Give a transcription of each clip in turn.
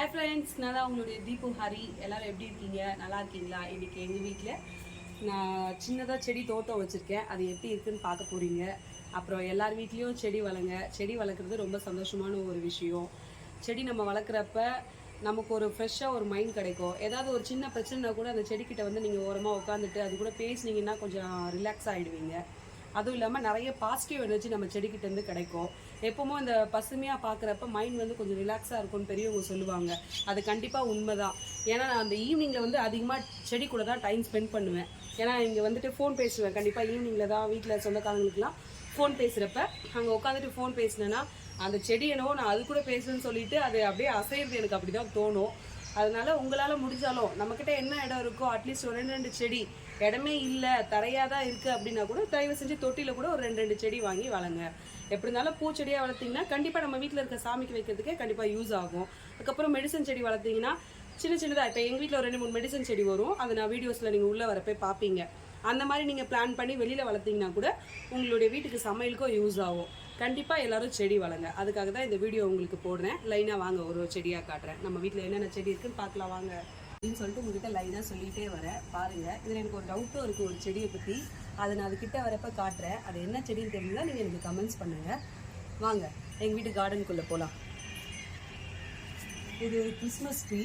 Hi friends, நான் தான் உங்களுடைய தீபு ஹரி. எல்லோரும் எப்படி இருக்கீங்க? நல்லா இருக்கீங்களா? இன்றைக்கி எங்கள் வீட்டில் நான் சின்னதாக செடி தோட்டம் வச்சுருக்கேன். அது எப்படி இருக்குதுன்னு பார்க்க போகிறீங்க. அப்புறம் எல்லார் வீட்லேயும் செடி செடி வளர்க்குறது ரொம்ப சந்தோஷமான ஒரு விஷயம். செடி நம்ம வளர்க்குறப்ப நமக்கு ஒரு ஃப்ரெஷ்ஷாக ஒரு மைண்ட் கிடைக்கும். ஏதாவது ஒரு சின்ன பிரச்சனைனா கூட அந்த செடிக்கிட்ட வந்து நீங்கள் ஓரமாக உட்காந்துட்டு அது கூட பேசுனீங்கன்னா கொஞ்சம் ரிலாக்ஸ் ஆகிடுவீங்க. அதுவும் இல்லாமல் நிறைய பாசிட்டிவ் எனர்ஜி நம்ம செடிக்கிட்டேருந்து கிடைக்கும். எப்போவுமே இந்த பசுமையாக பார்க்குறப்ப மைண்ட் வந்து கொஞ்சம் ரிலாக்ஸாக இருக்கும்னு பெரியவங்க சொல்லுவாங்க. அது கண்டிப்பாக உண்மை தான். ஏன்னா நான் அந்த ஈவினிங்கில் வந்து அதிகமாக செடி கூட தான் டைம் ஸ்பெண்ட் பண்ணுவேன். ஏன்னா இங்கே வந்துட்டு ஃபோன் பேசுவேன். கண்டிப்பாக ஈவினிங்கில் தான் வீட்டில் சொந்தக்காரங்களுக்குலாம் ஃபோன் பேசுகிறப்ப அங்கே உட்காந்துட்டு ஃபோன் பேசினேன்னா அந்த செடி என்னவோ நான் அது கூட பேசுவேன்னு சொல்லிட்டு அது அப்படியே அசைறது எனக்கு அப்படி தான் தோணும். அதனால உங்களால் முடிஞ்சாலும் நம்மக்கிட்ட என்ன இடம் இருக்கோ அட்லீஸ்ட் ஒரு 2 செடி, இடமே இல்லை தரையாக தான் இருக்குது அப்படின்னா கூட தயவு செஞ்சு தொட்டியில் கூட ஒரு 2 செடி வாங்கி வளங்க. எப்படி இருந்தாலும் பூச்செடியாக வளர்த்திங்கன்னா கண்டிப்பாக நம்ம வீட்டில் இருக்க சாமிக்கு வைக்கிறதுக்கே கண்டிப்பாக யூஸ் ஆகும். அதுக்கப்புறம் மெடிசன் செடி வளர்த்திங்கன்னா சின்னதாக இப்போ எங்கள் வீட்டில் ஒரு 2-3 மெடிசன் செடி வரும். அது நான் வீடியோஸில் நீங்கள் உள்ளே வரப்போ பார்ப்பீங்க. அந்த மாதிரி நீங்கள் பிளான் பண்ணி வெளியில் வளர்த்திங்கன்னா கூட உங்களுடைய வீட்டுக்கு சமையலுக்கும் யூஸ் ஆகும். கண்டிப்பாக எல்லோரும் செடி வளங்க. அதுக்காக தான் இந்த வீடியோ உங்களுக்கு போடுறேன். லைனாக வாங்க, ஒரு செடியாக காட்டுறேன். நம்ம வீட்டில் என்னென்ன செடி இருக்குதுன்னு பார்க்கலாம் வாங்க அப்படின்னு சொல்லிட்டு உங்கள்கிட்ட லைனாக சொல்லிகிட்டே வரேன். பாருங்கள், இதில் எனக்கு ஒரு டவுட்டும் இருக்குது ஒரு செடியை பற்றி. அதை நான் அதுக்கிட்ட வரப்போ காட்டுறேன். அது என்ன செடின்னு தெரிஞ்சுன்னா நீங்கள் எனக்கு கமெண்ட்ஸ் பண்ணுங்கள். வாங்க எங்கள் வீட்டு கார்டனுக்குள்ளே போகலாம். இது கிறிஸ்மஸ் ட்ரீ.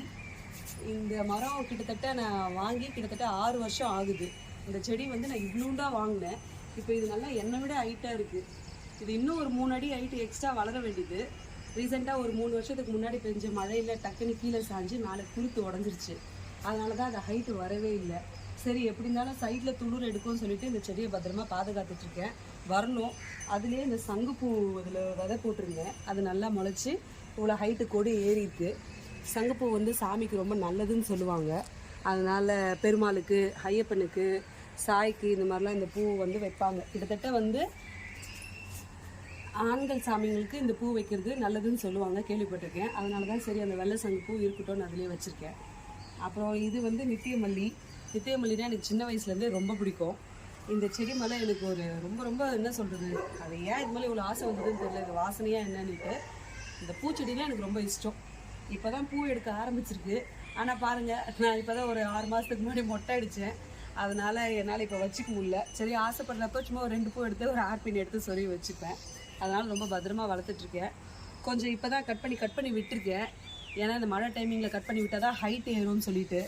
இந்த மரம் கிட்டத்தட்ட நான் வாங்கி கிட்டத்தட்ட 6 வருஷம் ஆகுது. இந்த செடி வந்து நான் இவ்வளோண்டாக வாங்கினேன். இப்போ இது நல்லா என்னை விட ஹைட்டாக இருக்குது. இது இன்னும் ஒரு 3 அடி ஹைட்டு எக்ஸ்ட்ரா வளர வேண்டியது. ரீசெண்டாக ஒரு 3 வருஷத்துக்கு முன்னாடி பெஞ்ச மழையில் டக்குன்னு கீழே சாஞ்சு மேலே குளுத்து உடஞ்சிருச்சு. அதனால தான் அது ஹைட்டு வரவே இல்லை. சரி, எப்படி இருந்தாலும் சைடில் துளிர் எடுக்கும்னு சொல்லிட்டு இந்த செடியை பத்திரமா பாதுகாத்துட்ருக்கேன். வரணும். அதுலேயே இந்த சங்குப்பூ இதில் விதை போட்டிருந்தேன். அது நல்லா முளைச்சி இவ்வளோ ஹைட்டு கொடி ஏறி இருக்குது. சங்குப்பூ வந்து சாமிக்கு ரொம்ப நல்லதுன்னு சொல்லுவாங்க. அதனால் பெருமாளுக்கு, ஐயப்பனுக்கு, சாய்க்கு இந்த மாதிரிலாம் இந்த பூ வந்து வைப்பாங்க. கிட்டத்தட்ட வந்து ஆண்கள் சாமிங்களுக்கு இந்த பூ வைக்கிறது நல்லதுன்னு சொல்லுவாங்க, கேள்விப்பட்டிருக்கேன். அதனால தான் சரி அந்த வெள்ளை சங்கு பூ இருக்கட்டும்னு அதிலே வச்சுருக்கேன். அப்புறம் இது வந்து நித்தியமல்லி. நித்தியமல்லினா எனக்கு சின்ன வயசுலேருந்தே ரொம்ப பிடிக்கும். இந்த செடி மேலே எனக்கு ஒரு ரொம்ப என்ன சொல்கிறது, அது ஏன் இது மேலே இவ்வளோ ஆசை வந்ததுன்னு தெரியல. இது வாசனையாக என்னன்னுட்டு இந்த பூச்செடிலாம் எனக்கு ரொம்ப இஷ்டம். இப்போ தான் பூ எடுக்க ஆரம்பிச்சிருக்கு. ஆனால் பாருங்கள், நான் இப்போ தான் ஒரு 6 மாதத்துக்கு முன்னாடி மொட்டை அடித்தேன். அதனால் என்னால் இப்போ வச்சுக்க முடியல. சரி, ஆசைப்படுறப்போ சும்மா ஒரு 2 பூ எடுத்து ஒரு ஆர்பின் எடுத்து சொருவி வச்சுப்பேன். அதனால் ரொம்ப பத்திரமா வளர்த்துட்ருக்கேன். கொஞ்சம் இப்போ தான் கட் பண்ணி விட்டுருக்கேன். ஏன்னா இந்த மழை டைமிங்கில் கட் பண்ணி விட்டால் தான் ஹைட் ஏறும்னு சொல்லிட்டு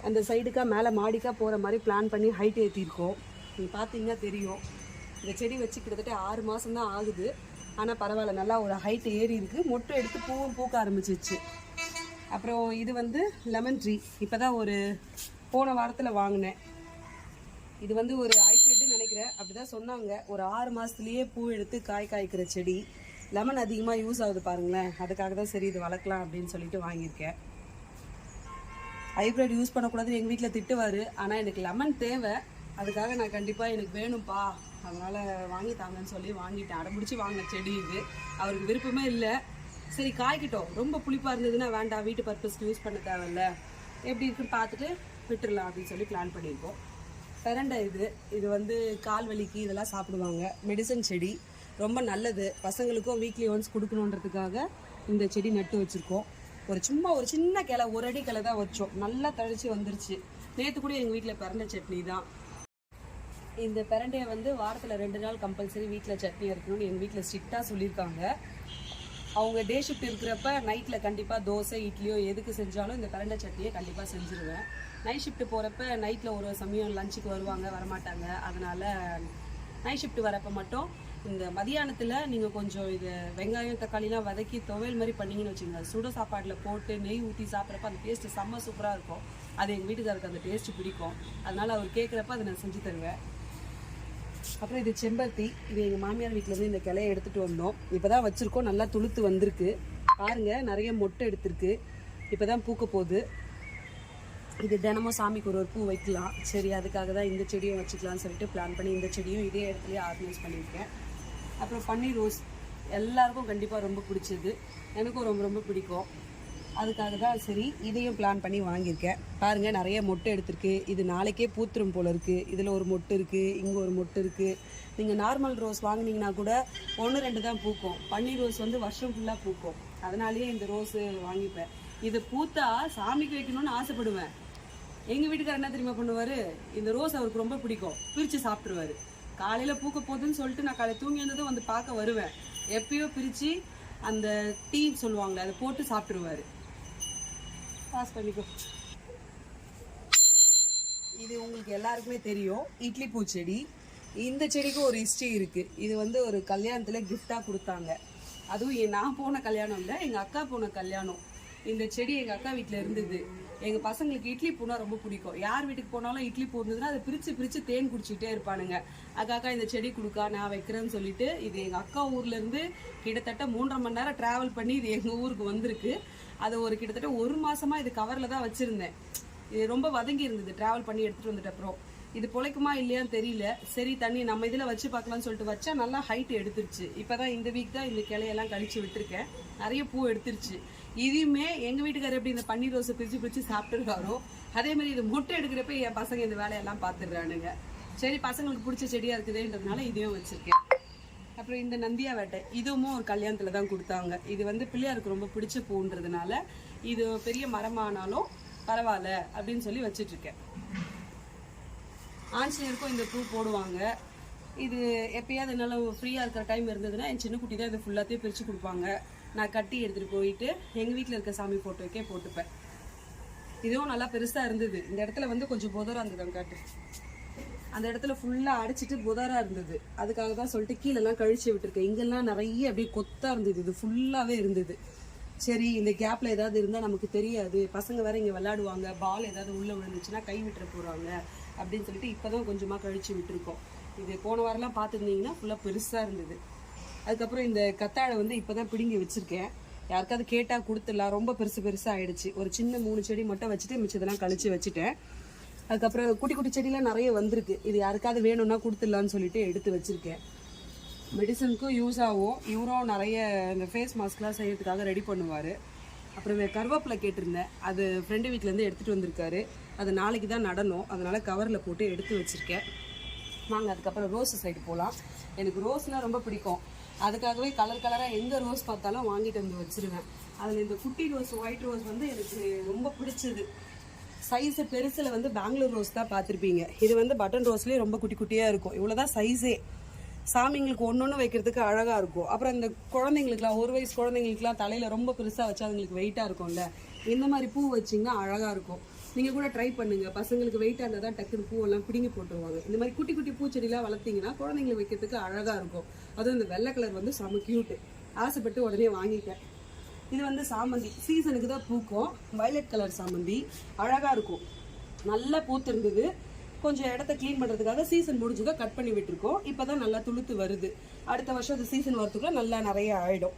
அந்த சைடுக்காக மேலே மாடிக்காக போகிற மாதிரி பிளான் பண்ணி ஹைட் ஏற்றிருக்கோம். நீங்கள் பார்த்தீங்கன்னா தெரியும். இந்த செடி வச்சு கிட்டத்தட்ட 6 மாதம் தான் ஆகுது. ஆனால் பரவாயில்ல, நல்லா ஒரு ஹைட் ஏறி இருக்குது. மொட்டை எடுத்து பூவும் பூக்க ஆரம்பிச்சிச்சு. அப்புறம் இது வந்து லெமன் ட்ரீ. இப்போ தான் ஒரு போன வாரத்தில் வாங்கினேன். இது வந்து ஒரு ஹைப்ரிட்னு நினைக்கிறேன், அப்படி தான் சொன்னாங்க. ஒரு 6 மாதத்துலேயே பூ எடுத்து காய்க்கிற செடி. லெமன் அதிகமாக யூஸ் ஆகுது பாருங்களேன். அதுக்காக தான் சரி இது வளர்க்கலாம் அப்படின்னு சொல்லிட்டு வாங்கியிருக்கேன். ஹைப்ரிட் யூஸ் பண்ணக்கூடாதுன்னு எங்கள் வீட்டில் திட்டுவார். ஆனால் எனக்கு லெமன் தேவை. அதுக்காக நான் கண்டிப்பாக எனக்கு வேணும்ப்பா, அதனால் வாங்கி தாங்கன்னு சொல்லி வாங்கிட்டேன். அடம்பிடிச்சி வாங்கின செடி இது. அவருக்கு விருப்பமே இல்லை. சரி காய்க்கிட்டோம், ரொம்ப புளிப்பாக இருந்ததுன்னா வேண்டாம், வீட்டு பர்பஸ்க்கு யூஸ் பண்ண தேவையில்ல, எப்படி இருக்குன்னு பார்த்துட்டு விட்டுடலாம் அப்படின்னு சொல்லி பிளான் பண்ணியிருக்கோம். பெரண்டை இது வந்து கால் வலிக்கு இதெல்லாம் சாப்பிடுவாங்க. மெடிசன் செடி, ரொம்ப நல்லது. பசங்களுக்கும் வீக்லி ஒன்ஸ் கொடுக்கணுன்றதுக்காக இந்த செடி நட்டு வச்சுருக்கோம். ஒரு சின்ன கிளை, 1 அடி கிளை தான் வச்சோம். நல்லா தழிச்சு வந்துருச்சு. நேற்று கூட எங்கள் வீட்டில் பெரண்டை சட்னி தான். இந்த பெரண்டையை வந்து வாரத்தில் 2 நாள் கம்பல்சரி வீட்டில் சட்னி இருக்கணும்னு எங்கள் வீட்டில் ஸ்ட்ரிக்டாக சொல்லியிருக்காங்க. அவங்க டே ஷிஃப்ட் இருக்கிறப்ப நைட்டில் கண்டிப்பாக தோசை இட்லியோ எதுக்கு செஞ்சாலும் இந்த பெரண்டை சட்னியை கண்டிப்பாக செஞ்சுருவேன். நைட் ஷிஃப்ட்டு போகிறப்ப நைட்டில் ஒரு சமயம் லஞ்சுக்கு வருவாங்க, வரமாட்டாங்க. அதனால் நைட் ஷிஃப்ட்டு வரப்போ மட்டும் இந்த மதியானத்தில் நீங்கள் கொஞ்சம் இது வெங்காயம் தக்காளிலாம் வதக்கி துவையல் மாதிரி பண்ணிங்கன்னு வச்சுங்க, சுட சாப்பாட்டில் போட்டு நெய் ஊற்றி சாப்பிட்றப்ப அந்த டேஸ்ட்டு செம்ம சூப்பராக இருக்கும். அது எங்கள் வீட்டுக்காருக்கு அந்த டேஸ்ட்டு பிடிக்கும். அதனால் அவர் கேட்குறப்ப அதை நான் செஞ்சு தருவேன். அப்புறம் இது செம்பருத்தி. இது எங்கள் மாமியார் வீட்டிலேருந்து இந்த கிளையை எடுத்துகிட்டு வந்தோம். இப்போ தான் வச்சுருக்கோம். நல்லா துளுத்து வந்திருக்கு பாருங்கள். நிறைய மொட்டை எடுத்திருக்கு. இப்போ தான் பூக்க போகுது. இது தினமும் சாமிக்கு ஒரு பூ வைக்கலாம். சரி, அதுக்காக தான் இந்த செடியும் வச்சுக்கலாம்னு சொல்லிட்டு பிளான் பண்ணி இந்த செடியும் இதே இடத்துலையே ஆர்கனைஸ் பண்ணியிருக்கேன். அப்புறம் பன்னீர் ரோஸ் எல்லாருக்கும் கண்டிப்பாக ரொம்ப பிடிச்சது. எனக்கும் ரொம்ப பிடிக்கும். அதுக்காக தான் சரி இதையும் பிளான் பண்ணி வாங்கியிருக்கேன். பாருங்கள், நிறைய மொட்டை எடுத்திருக்கு. இது நாளைக்கே பூத்துரும் போல் இருக்குது. இதில் ஒரு மொட்டு இருக்குது, இங்கே ஒரு மொட்டு இருக்குது. நீங்கள் நார்மல் ரோஸ் வாங்கினீங்கன்னா கூட 1-2 தான் பூக்கும். பன்னீர் ரோஸ் வந்து வருஷம் ஃபுல்லாக பூக்கும். அதனாலேயே இந்த ரோஸு வாங்கிப்பேன். இது பூத்தா சாமிக்கு வைக்கணும்னு ஆசைப்படுவேன். எங்கள் வீட்டுக்காரர் என்ன தெரியுமா பண்ணுவார், இந்த ரோஸ் அவருக்கு ரொம்ப பிடிக்கும், பிரித்து சாப்பிட்ருவார். காலையில் பூக்க போகுதுன்னு சொல்லிட்டு நான் காலையில் தூங்கி வந்ததும் வந்து பார்க்க வருவேன். எப்பயோ பிரித்து அந்த டீ சொல்லுவாங்களே அதை போட்டு சாப்பிட்ருவார். பாஸ் பண்ணிக்கோ. இது உங்களுக்கு எல்லாருக்குமே தெரியும், இட்லி பூச்செடி. இந்த செடிக்கு ஒரு ஹிஸ்ட்ரி இருக்குது. இது வந்து ஒரு கல்யாணத்தில் கிஃப்டாக கொடுத்தாங்க. அதுவும் நான் போன கல்யாணம் இல்லை, எங்கள் அக்கா போன கல்யாணம். இந்த செடி எங்கள் அக்கா வீட்டில் இருந்தது. எங்கள் பசங்களுக்கு இட்லி பூனா ரொம்ப பிடிக்கும். யார் வீட்டுக்கு போனாலும் இட்லி பூ இருந்ததுன்னா அதை பிரித்து தேன் குடிச்சிக்கிட்டே இருப்பானுங்க. அக்கா இந்த செடி கொடுக்கா நான் வைக்கிறேன்னு சொல்லிட்டு, இது எங்கள் அக்கா ஊர்லேருந்து கிட்டத்தட்ட 3.5 மணி நேரம் ட்ராவல் பண்ணி இது எங்கள் ஊருக்கு வந்திருக்கு. அது ஒரு கிட்டத்தட்ட 1 மாதமாக இது கவரில் தான் வச்சுருந்தேன். இது ரொம்ப வதங்கி இருந்தது ட்ராவல் பண்ணி எடுத்துகிட்டு வந்துட்ட அப்புறம். இது பொழைக்குமா இல்லையான்னு தெரியல. சரி தண்ணி நம்ம இதில் வச்சு பார்க்கலாம்னு சொல்லிட்டு வச்சா நல்லா ஹைட் எடுத்துருச்சு. இப்போ தான் இந்த வீக் தான் இந்த கிளையெல்லாம் கழிச்சு விட்டுருக்கேன். நிறைய பூ எடுத்துருச்சு. இதையுமே எங்கள் வீட்டுக்காரர் எப்படி இந்த பன்னீர் ரோஸை பிரித்து சாப்பிட்டுருக்காரோ அதே மாதிரி இது மொட்டை எடுக்கிறப்ப என் பசங்க இந்த வேலையெல்லாம் பார்த்துடுறானுங்க. சரி பசங்களுக்கு பிடிச்ச செடியாக இருக்குதுன்றதுனால இதையும் வச்சுருக்கேன். அப்புறம் இந்த நந்தியா வேட்டை, இதுவும் ஒரு கல்யாணத்தில் தான் கொடுத்தாங்க. இது வந்து பிள்ளையாருக்கு ரொம்ப பிடிச்ச பூன்றதுனால இது பெரிய மரமானாலும் பரவாயில்ல அப்படின்னு சொல்லி வச்சிட்ருக்கேன். ஆஞ்சநேயருக்கும் இந்த பூ போடுவாங்க. இது எப்பயாவது என்னால் ஃப்ரீயாக இருக்கிற டைம் இருந்ததுன்னா என் சின்ன குட்டி தான் இதை ஃபுல்லாத்தையும் பிரித்து கொடுப்பாங்க. நான் கட்டி எடுத்துகிட்டு போயிட்டு எங்கள் வீட்டில் இருக்க சாமி ஃபோட்டோக்கே போட்டுப்பேன். இதுவும் நல்லா பெருசாக இருந்தது. இந்த இடத்துல வந்து கொஞ்சம் புதராக இருந்தது, காட்டு அந்த இடத்துல ஃபுல்லாக அடிச்சிட்டு புதராக இருந்தது. அதுக்காக தான் சொல்லிட்டு கீழெல்லாம் கழிச்சு விட்டுருக்கேன். இங்கெல்லாம் நிறைய அப்படியே கொத்தாக இருந்தது, இது ஃபுல்லாகவே இருந்தது. சரி இந்த கேப்பில் ஏதாவது இருந்தால் நமக்கு தெரியாது, பசங்க வேறு இங்கே விளையாடுவாங்க, பால் ஏதாவது உள்ளே விழுந்துச்சுன்னா கை விட்டுற போகிறாங்க அப்படின்னு சொல்லிட்டு இப்போ தான் கொஞ்சமாக கழிச்சு விட்டுருக்கோம். இது போன வாரம்லாம் பார்த்துருந்தீங்கன்னா ஃபுல்லாக பெருசாக இருந்தது. அதுக்கப்புறம் இந்த கத்தாழை வந்து இப்போ தான் பிடுங்கி வச்சுருக்கேன். யாருக்காவது கேட்டால் கொடுத்துடலாம், ரொம்ப பெருசாக ஆகிடுச்சு. ஒரு சின்ன 3 செடி மட்டும் வச்சுட்டு மிச்சதெல்லாம் கழிச்சு வச்சுட்டேன். அதுக்கப்புறம் குட்டி குட்டி செடியெலாம் நிறைய வந்திருக்கு. இது யாருக்காவது வேணும்னா கொடுத்துடலான்னு சொல்லிட்டு எடுத்து வச்சுருக்கேன். மெடிசனுக்கும் யூஸ் ஆகும். இவரும் நிறைய இந்த ஃபேஸ் மாஸ்க்லாம் செய்யறதுக்காக ரெடி பண்ணுவார். அப்புறம் கருவேப்பிலை கேட்டிருந்தேன், அது ஃப்ரெண்டு வீட்டிலேருந்து எடுத்துகிட்டு வந்திருக்காரு. அது நாளைக்கு தான் நடணும், அதனால் கவரில் போட்டு எடுத்து வச்சுருக்கேன். வாங்க அதுக்கப்புறம் ரோஸ் சைடு போகலாம். எனக்கு ரோஸ்னால் ரொம்ப பிடிக்கும். அதுக்காகவே கலராக எங்கே ரோஸ் பார்த்தாலும் வாங்கிட்டு வந்து வச்சுருவேன். அதில் இந்த குட்டி ரோஸ், ஒயிட் ரோஸ் வந்து எனக்கு ரொம்ப பிடிச்சது. சைஸு பெருசில் வந்து பெங்களூர் ரோஸ் தான் பார்த்துருப்பீங்க. இது வந்து பட்டன் ரோஸ்லேயே ரொம்ப குட்டி குட்டியாக இருக்கும். இவ்வளோ தான் சைஸே. சாமிங்களுக்கு ஒன்று வைக்கிறதுக்கு அழகாக இருக்கும். அப்புறம் இந்த குழந்தைங்களுக்குலாம் 1 வயசு குழந்தைங்களுக்குலாம் தலையில் ரொம்ப பெருசாக வச்சா அதுங்களுக்கு வெயிட்டாக இருக்கும்ல, இந்த மாதிரி பூ வச்சிங்கன்னா அழகாக இருக்கும். நீங்கள் கூட ட்ரை பண்ணுங்கள். பசங்களுக்கு வெயிட்டாக இருந்தால் தான் டக்குன்னு பூவெல்லாம் பிடிங்கி போட்டுருவாங்க. இந்த மாதிரி குட்டி குட்டி பூச்செடிலாம் வளர்த்திங்கன்னா குழந்தைங்களை வைக்கிறதுக்கு அழகாக இருக்கும். அதுவும் இந்த வெள்ளை கலர் வந்து செம க்யூட்டு. ஆசைப்பட்டு உடனே வாங்கிட்டேன். இது வந்து சாமந்தி, சீசனுக்கு தான் பூக்கும். வயலட் கலர் சாமந்தி அழகாக இருக்கும். நல்லா பூத்திருந்தது. கொஞ்சம் இடத்த க்ளீன் பண்ணுறதுக்காக சீசன் முடிஞ்சதை கட் பண்ணி விட்டுருக்கோம். இப்போ தான் நல்லா துளுத்து வருது. அடுத்த வருஷம் அது சீசன் வரதுக்குள்ள நல்லா நிறைய ஆகிடும்.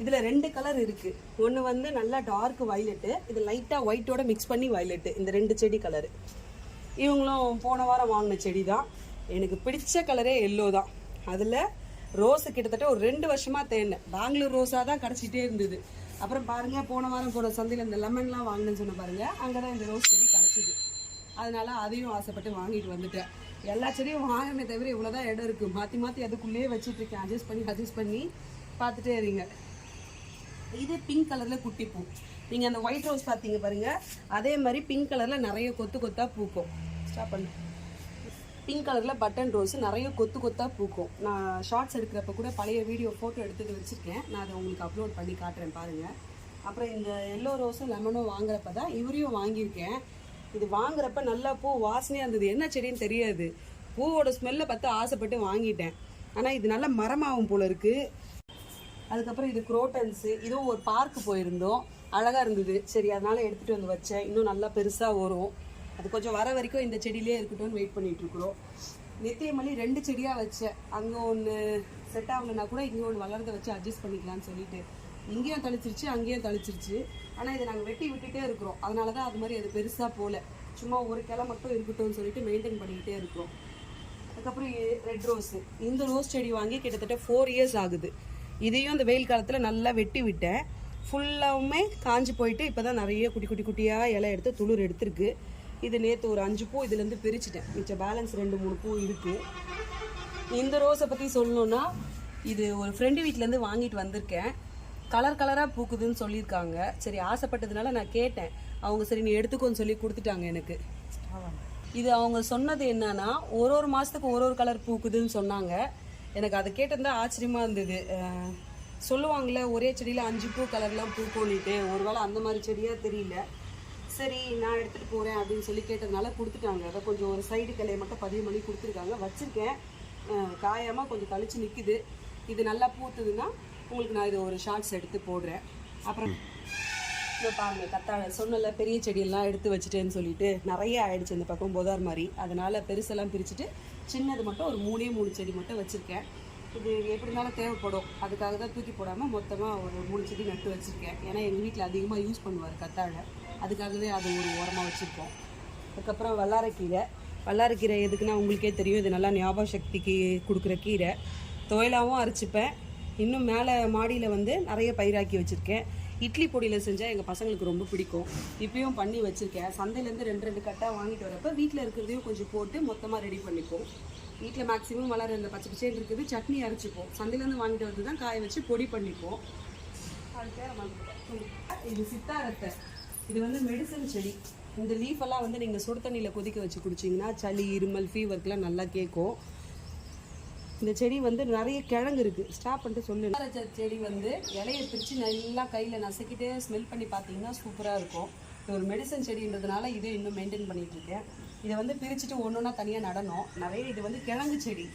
இதில் 2 கலர் இருக்குது. ஒன்று வந்து நல்லா டார்க் வயலட்டு, இது லைட்டாக ஒயிட்டோட மிக்ஸ் பண்ணி வயலட்டு. இந்த 2 செடி கலரு இவங்களும் போன வாரம் வாங்கின செடி தான். எனக்கு பிடிச்ச கலரே எல்லோ தான். அதில் ரோஸு கிட்டத்தட்ட ஒரு 2 வருஷமாக தேடினேன். பெங்களூர் ரோஸாக தான் கிடச்சிட்டே இருந்தது. அப்புறம் பாருங்கள், போன வாரம் போன சந்தையில் இந்த லெமன்லாம் வாங்கினேன்னு சொன்ன பாருங்கள், அங்கே தான் இந்த ரோஸ் செடி கிடச்சிது. அதனால அதையும் ஆசைப்பட்டு வாங்கிட்டு வந்துட்டேன். எல்லா செடியும் வாங்கினே தவிர இவ்வளோதான் இடம் இருக்குது. மாற்றி அதுக்குள்ளேயே வச்சுட்ருக்கேன். அட்ஜஸ்ட் பண்ணி பார்த்துட்டே இருங்க. இது பிங்க் கலரில் குட்டி பூ. நீங்கள் அந்த ஒயிட் ரோஸ் பார்த்தீங்க பாருங்கள், அதே மாதிரி பிங்க் கலரில் நிறைய கொத்தாக பூக்கும். ஸ்டாப் பண்ணு. பிங்க் கலரில் பட்டன் ரோஸ் நிறைய கொத்தாக பூக்கும். நான் ஷார்ட்ஸ் எடுக்கிறப்ப கூட பழைய வீடியோ ஃபோட்டோ எடுத்துகிட்டு வச்சுருக்கேன். நான் அதை உங்களுக்கு அப்லோட் பண்ணி காட்டுறேன் பாருங்கள். அப்புறம் இந்த எல்லோ ரோஸும் லெமனும் வாங்குறப்ப தான் இவரையும் வாங்கியிருக்கேன். இது வாங்குறப்ப நல்லா பூ வாசனையாக இருந்தது. என்ன செடின்னு தெரியாது, பூவோட ஸ்மெல்லை பார்த்து ஆசைப்பட்டு வாங்கிட்டேன். ஆனால் இது நல்ல மரமாகும் போல இருக்குது. அதுக்கப்புறம் இது குரோட்டன்ஸு, இதுவும் ஒரு பார்க்கு போயிருந்தோம், அழகாக இருந்தது. சரி அதனால் எடுத்துகிட்டு வந்து வச்சேன். இன்னும் நல்லா பெருசாக வரும். அது கொஞ்சம் வர வரைக்கும் இந்த செடியிலே இருக்கட்டும்னு வெயிட் பண்ணிகிட்ருக்குறோம். நித்தியமல்லி 2 செடியாக வச்சேன். அங்கே ஒன்று செட் ஆகலைன்னா கூட இங்கே ஒன்று வளர்ந்த வச்சு அட்ஜஸ்ட் பண்ணிக்கலான்னு சொல்லிட்டு இங்கேயும் தளிச்சிருச்சு, அங்கேயும் தளிச்சிருச்சு. ஆனால் இதை நாங்கள் வெட்டி விட்டுட்டே இருக்கிறோம். அதனால தான் அது மாதிரி அது பெருசாக போகல. சும்மா ஒரு கிளை மட்டும் இருக்கட்டும்னு சொல்லிட்டு மெயின்டைன் பண்ணிக்கிட்டே இருக்கிறோம். அதுக்கப்புறம் ரெட் ரோஸு, இந்த ரோஸ் செடி வாங்கி கிட்டத்தட்ட 4 இயர்ஸ் ஆகுது. இதையும் இந்த வெயில் காலத்தில் நல்லா வெட்டி விட்டேன். ஃபுல்லாகவுமே காஞ்சி போயிட்டு இப்போ தான் நிறைய குட்டியாக இலை எடுத்து துளிர் எடுத்துருக்கு. இது நேற்று ஒரு 5 பூ இதுலேருந்து பிரிச்சுட்டேன். மிச்சம் பேலன்ஸ் 2-3 பூ இருக்குது. இந்த ரோஸை பற்றி சொல்லணுன்னா, இது ஒரு ஃப்ரெண்டு வீட்டிலேருந்து வாங்கிட்டு வந்திருக்கேன். கலர் கலராக பூக்குதுன்னு சொல்லியிருக்காங்க. சரி ஆசைப்பட்டதுனால நான் கேட்டேன். அவங்க சரி நீ எடுத்துக்கோன்னு சொல்லி கொடுத்துட்டாங்க எனக்கு. இது அவங்க சொன்னது என்னன்னா ஒரு மாதத்துக்கு ஒரு கலர் பூக்குதுன்னு சொன்னாங்க. எனக்கு அதை கேட்டிருந்தா ஆச்சரியமாக இருந்தது. சொல்லுவாங்கள்ல ஒரே செடியில் 5 பூ கலர்லாம் பூக்கோன்னிட்டு, ஒருவேளை அந்த மாதிரி செடியாக தெரியல. சரி நான் எடுத்துகிட்டு போகிறேன் அப்படின்னு சொல்லி கேட்டதுனால கொடுத்துட்டாங்க. அதை கொஞ்சம் ஒரு சைடு கிளையை மட்டும் 10 மணி கொடுத்துருக்காங்க. வச்சுருக்கேன், காயாமல் கொஞ்சம் கழிச்சு நிற்குது. இது நல்லா பூத்துதுன்னா உங்களுக்கு நான் இது ஒரு ஷார்ட்ஸ் எடுத்து போடுறேன். அப்புறம் பாருங்கள், கத்தாழை சொன்னல பெரிய செடியெல்லாம் எடுத்து வச்சுட்டேன்னு சொல்லிட்டு நிறைய ஆயிடுச்சு இந்த பக்கம் போதார் மாதிரி. அதனால் பெருசெல்லாம் பிரிச்சுட்டு சின்னது மட்டும் ஒரு 3 செடி மட்டும் வச்சுருக்கேன். இது எப்படி இருந்தாலும் தேவைப்படும், அதுக்காக தான் தூக்கி போடாமல் மொத்தமாக ஒரு 3 செடி நட்டு வச்சுருக்கேன். ஏன்னா எங்கள் வீட்டில் அதிகமாக யூஸ் பண்ணுவார் கத்தாழை, அதுக்காகவே அது ஒரு ஓரமாக வச்சுருக்கோம். அதுக்கப்புறம் வல்லாரக்கீரை எதுக்குன்னா உங்களுக்கே தெரியும், இது நல்லா ஞாபக சக்திக்கு கொடுக்குற கீரை. துவையலாகவும் அரைச்சிப்பேன். இன்னும் மேலே மாடியில் வந்து நிறைய பயிராக்கி வச்சுருக்கேன். இட்லி பொடியில் செஞ்சால் எங்கள் பசங்களுக்கு ரொம்ப பிடிக்கும். இப்பயும் பண்ணி வச்சுருக்கேன். சந்தையிலேருந்து 2 கட்டாக வாங்கிட்டு வரப்போ வீட்டில் இருக்கிறதையும் கொஞ்சம் போட்டு மொத்தமாக ரெடி பண்ணிப்போம். வீட்டில் மேக்ஸிமம் வளர இந்த பச்சை பச்சைன்னு இருக்குது, சட்னி அரைச்சிப்போம். சந்தையிலேருந்து வாங்கிட்டு வந்து தான் காய வச்சு பொடி பண்ணிப்போம். அது பேர் இது சித்தாரத்தை. இது வந்து மெடிசன் செடி. இந்த லீஃபெல்லாம் வந்து நீங்கள் சுடு தண்ணியில் கொதிக்க வச்சு குடிச்சிங்கன்னா சளி, இருமல், ஃபீவருக்குலாம் நல்லா கேட்கும். இந்த செடி வந்து நிறைய கிழங்கு இருக்குது. ஸ்டாப் பண்ணிட்டு சொல்லு. செடி வந்து இலையை பிரித்து நல்லா கையில் நசுக்கிட்டு ஸ்மெல் பண்ணி பார்த்தீங்கன்னா சூப்பராக இருக்கும். இது ஒரு மெடிசன் செடின்றதுனால இதே இன்னும் மெயின்டைன் பண்ணிகிட்ருக்கேன். இதை வந்து பிரிச்சுட்டு ஒன்றா தனியாக நடணும். நிறைய இது வந்து கிழங்கு செடி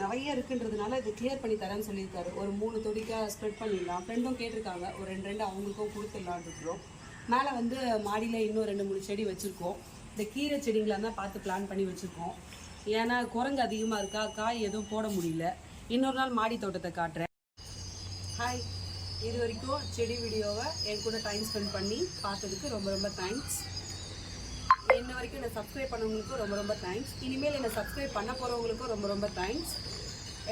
நிறைய இருக்குன்றதுனால இது கிளியர் பண்ணி தரேன்னு சொல்லியிருக்காரு. ஒரு 3 தொடிக்காக ஸ்ப்ரெட் பண்ணிடலாம். ஃப்ரெண்டும் கேட்டிருக்காங்க, ஒரு 2 அவங்களுக்கும் கொடுத்துடலான்னு இருக்கிறோம். மேலே வந்து மாடியில் இன்னும் 2-3 செடி வச்சுருக்கோம். இந்த கீரை செடிங்களாக தான் பார்த்து பிளான் பண்ணி வச்சுருக்கோம். ஏன்னா குரங்கு அதிகமாக இருக்கா, காய் எதுவும் போட முடியல. இன்னொரு நாள் மாடி தோட்டத்தை காட்டுறேன். ஹாய், இது வரைக்கும் செடி வீடியோவை என் கூட டைம் ஸ்பெண்ட் பண்ணி பார்த்ததுக்கு ரொம்ப ரொம்ப தேங்க்ஸ். இன்ன வரைக்கும் என்னை சப்ஸ்கிரைப் பண்ணவங்களுக்கும் ரொம்ப ரொம்ப தேங்க்ஸ். இனிமேல் என்னை சப்ஸ்கிரைப் பண்ண போகிறவங்களுக்கும் ரொம்ப ரொம்ப தேங்க்ஸ்.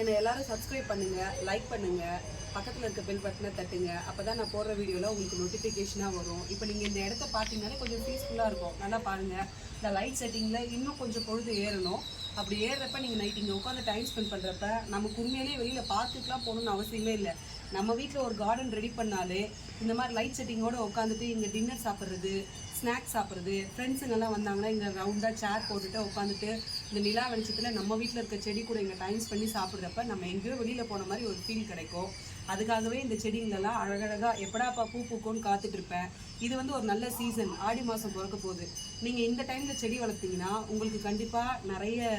என்னை எல்லோரும் சப்ஸ்கிரைப் பண்ணுங்கள், லைக் பண்ணுங்கள், பக்கத்தில் இருக்க பெல் பட்டனை தட்டுங்க. அப்போ தான் நான் போடுற வீடியோவில் உங்களுக்கு நோட்டிஃபிகேஷனாக வரும். இப்போ நீங்கள் இந்த இடத்த பார்த்தீங்கன்னாலே கொஞ்சம் பீஸ்ஃபுல்லாக இருக்கும். நல்லா பாருங்கள், இந்த லைட் செட்டிங்கில் இன்னும் கொஞ்சம் பொழுது ஏறணும். அப்படி ஏறுறப்ப நீங்கள் நைட் இங்கே உட்காந்து டைம் ஸ்பெண்ட் பண்ணுறப்ப நமக்கு உண்மையிலேயே வெளியில் பார்த்துக்கலாம் போகணுன்னு அவசியமே இல்லை. நம்ம வீட்டில் ஒரு கார்டன் ரெடி பண்ணாலே இந்த மாதிரி லைட் செட்டிங்கோடு உட்காந்துட்டு இங்கே டின்னர் சாப்பிட்றது, ஸ்நாக்ஸ் சாப்பிட்றது, ஃப்ரெண்ட்ஸுங்கெல்லாம் வந்தாங்கன்னா இங்கே ரவுண்டாக சேர் போட்டுட்டு உட்காந்துட்டு இந்த நிலா வெளிச்சத்தில் நம்ம வீட்டில் இருக்க செடி கூட இங்கே டைம் பண்ணி சாப்பிட்றப்ப நம்ம எங்கேயோ வெளியில் போன மாதிரி ஒரு ஃபீல் கிடைக்கும். அதுக்காகவே இந்த செடிங்களெல்லாம் அழகழகாக எப்படாப்பா பூ பூக்கும்னு காத்துட்ருப்பேன். இது வந்து ஒரு நல்ல சீசன், ஆடி மாதம் பிறக்க போகுது. நீங்கள் இந்த டைமில் செடி வளர்த்தீங்கன்னா உங்களுக்கு கண்டிப்பாக நிறைய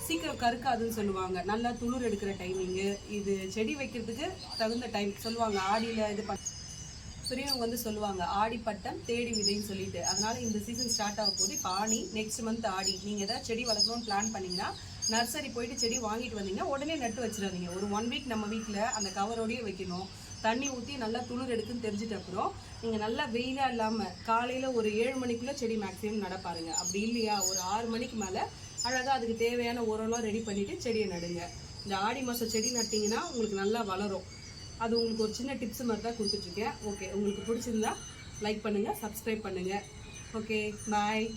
சீக்கிரம் கருக்காதுன்னு சொல்லுவாங்க. நல்லா துளிர் எடுக்கிற டைமிங்கு இது. செடி வைக்கிறதுக்கு தகுந்த டைம் சொல்லுவாங்க. ஆடியில் இது பெரியவங்க வந்து சொல்லுவாங்க ஆடி பட்டம் தேடி விதைன்னு சொல்லிட்டு. அதனால இந்த சீசன் ஸ்டார்ட் ஆக போது. இப்போ ஆடி, நெக்ஸ்ட் மந்த் ஆடி. நீங்கள் ஏதாவது செடி வளர்க்கணும்னு பிளான் பண்ணிங்கன்னா நர்சரி போயிட்டு செடி வாங்கிட்டு வந்தீங்கன்னா உடனே நட்டு வச்சிடாதீங்க. ஒரு 1 வீக் நம்ம வீட்டில் அந்த கவரோடையே வைக்கணும். தண்ணி ஊற்றி நல்லா துளிர் எடுக்குன்னு தெரிஞ்சிட்ட அப்புறம் நீங்கள் நல்லா வெயிலாக இல்லாமல் காலையில் ஒரு 7 மணிக்குள்ளே செடி மேக்ஸிமம் நடப்பாருங்க. அப்படி இல்லையா ஒரு 6 மணிக்கு மேலே அழகாக அதுக்கு தேவையான உரம்லாம் ரெடி பண்ணிவிட்டு செடியை நடுங்க. இந்த ஆடி மாதம் செடி நட்டிங்கன்னா உங்களுக்கு நல்லா வளரும். அது உங்களுக்கு ஒரு சின்ன டிப்ஸ் மாதிரி தான் கொடுத்துட்ருக்கேன். ஓகே, உங்களுக்கு பிடிச்சிருந்தா லைக் பண்ணுங்கள், சப்ஸ்கிரைப் பண்ணுங்கள். ஓகே, பாய்.